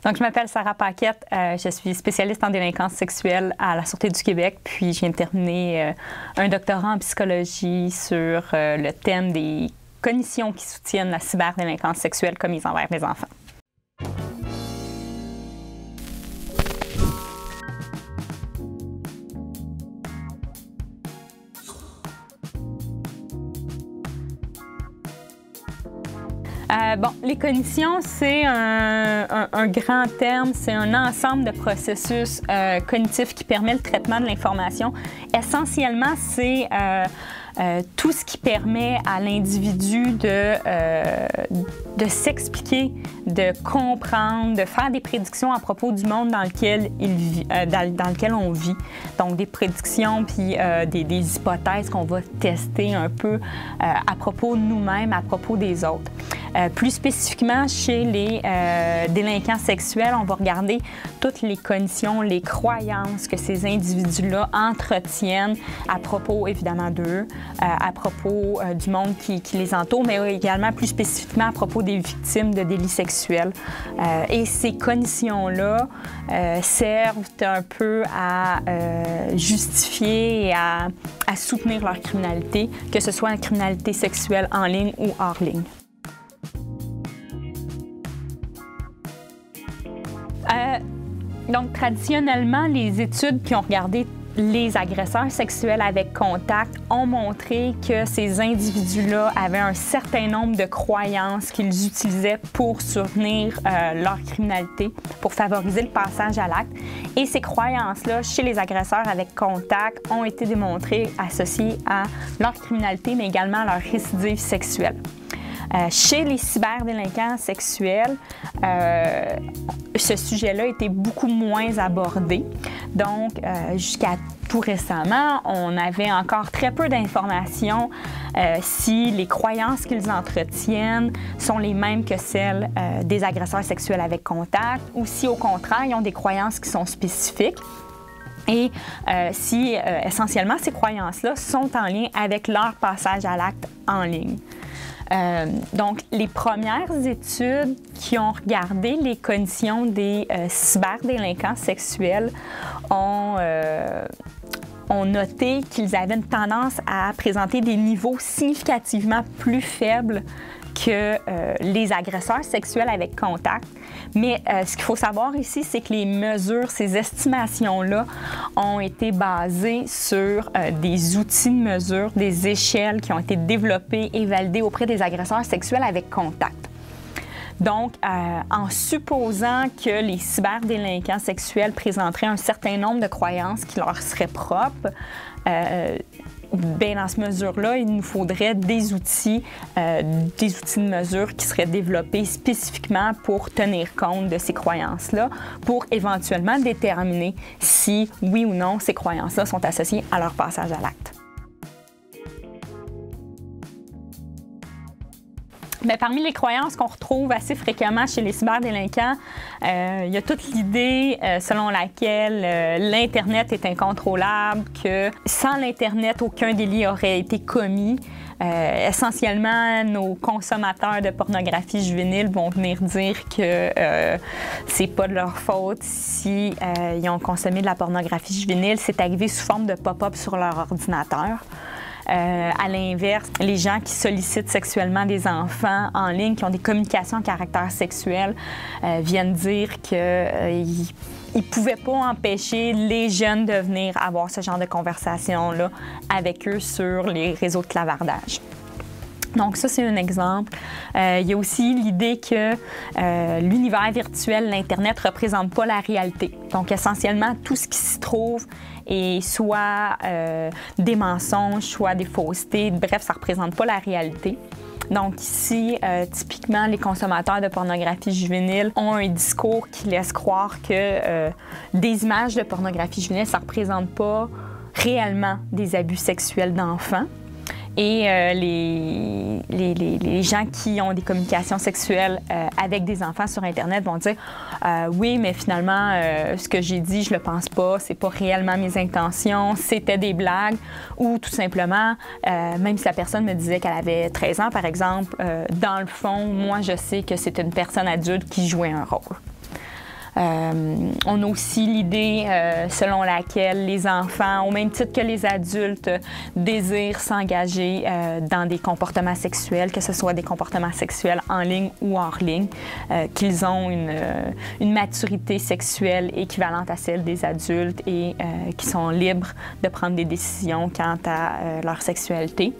Donc, je m'appelle Sarah Paquette, je suis spécialiste en délinquance sexuelle à la Sûreté du Québec, puis je viens de terminer un doctorat en psychologie sur le thème des cognitions qui soutiennent la cyberdélinquance sexuelle commise envers les enfants. Les cognitions, c'est un grand terme, c'est un ensemble de processus cognitifs qui permet le traitement de l'information. Essentiellement, c'est tout ce qui permet à l'individu de s'expliquer, de comprendre, de faire des prédictions à propos du monde dans lequel dans lequel on vit. Donc, des prédictions puis des hypothèses qu'on va tester un peu à propos de nous-mêmes, à propos des autres. Plus spécifiquement, chez les délinquants sexuels, on va regarder toutes les cognitions, les croyances que ces individus-là entretiennent à propos, évidemment, d'eux, à propos du monde qui les entoure, mais également plus spécifiquement à propos des victimes de délits sexuels. Et ces cognitions-là servent un peu à justifier et à soutenir leur criminalité, que ce soit une criminalité sexuelle en ligne ou hors ligne. Donc, traditionnellement, les études qui ont regardé les agresseurs sexuels avec contact ont montré que ces individus-là avaient un certain nombre de croyances qu'ils utilisaient pour soutenir leur criminalité, pour favoriser le passage à l'acte. Et ces croyances-là, chez les agresseurs avec contact, ont été démontrées associées à leur criminalité, mais également à leur récidive sexuelle. Chez les cyberdélinquants sexuels, ce sujet-là était beaucoup moins abordé. Donc, jusqu'à tout récemment, on avait encore très peu d'informations si les croyances qu'ils entretiennent sont les mêmes que celles des agresseurs sexuels avec contact ou si, au contraire, ils ont des croyances qui sont spécifiques. Et si, essentiellement, ces croyances-là sont en lien avec leur passage à l'acte en ligne. Donc, les premières études qui ont regardé les cognitions des cyberdélinquants sexuels ont noté qu'ils avaient une tendance à présenter des niveaux significativement plus faibles que les agresseurs sexuels avec contact. Mais ce qu'il faut savoir ici, c'est que les mesures, ces estimations-là, ont été basées sur des outils de mesure, des échelles qui ont été développées et validées auprès des agresseurs sexuels avec contact. Donc, en supposant que les cyberdélinquants sexuels présenteraient un certain nombre de croyances qui leur seraient propres, bien, dans cette mesure-là, il nous faudrait des outils de mesure qui seraient développés spécifiquement pour tenir compte de ces croyances-là, pour éventuellement déterminer si, oui ou non, ces croyances-là sont associées à leur passage à l'acte. Bien, parmi les croyances qu'on retrouve assez fréquemment chez les cyberdélinquants, il y a toute l'idée selon laquelle l'Internet est incontrôlable, que sans l'Internet, aucun délit aurait été commis. Essentiellement, nos consommateurs de pornographie juvénile vont venir dire que c'est pas de leur faute si ils ont consommé de la pornographie juvénile. C'est arrivé sous forme de pop-up sur leur ordinateur. À l'inverse, les gens qui sollicitent sexuellement des enfants en ligne, qui ont des communications à caractère sexuel, viennent dire qu'ils ne pouvaient pas empêcher les jeunes de venir avoir ce genre de conversation-là avec eux sur les réseaux de clavardage. Donc ça, c'est un exemple. Il y a aussi l'idée que l'univers virtuel, l'Internet, ne représente pas la réalité. Donc essentiellement, tout ce qui s'y trouve est soit des mensonges, soit des faussetés. Bref, ça ne représente pas la réalité. Donc ici, typiquement, les consommateurs de pornographie juvénile ont un discours qui laisse croire que des images de pornographie juvénile, ça ne représente pas réellement des abus sexuels d'enfants. Et les gens qui ont des communications sexuelles avec des enfants sur Internet vont dire oui, mais finalement, ce que j'ai dit, je le pense pas, c'est pas réellement mes intentions, c'était des blagues. Ou tout simplement, même si la personne me disait qu'elle avait 13 ans, par exemple, dans le fond, moi, je sais que c'est une personne adulte qui jouait un rôle. On a aussi l'idée selon laquelle les enfants, au même titre que les adultes, désirent s'engager dans des comportements sexuels, que ce soit des comportements sexuels en ligne ou hors ligne, qu'ils ont une maturité sexuelle équivalente à celle des adultes et qui sont libres de prendre des décisions quant à leur sexualité.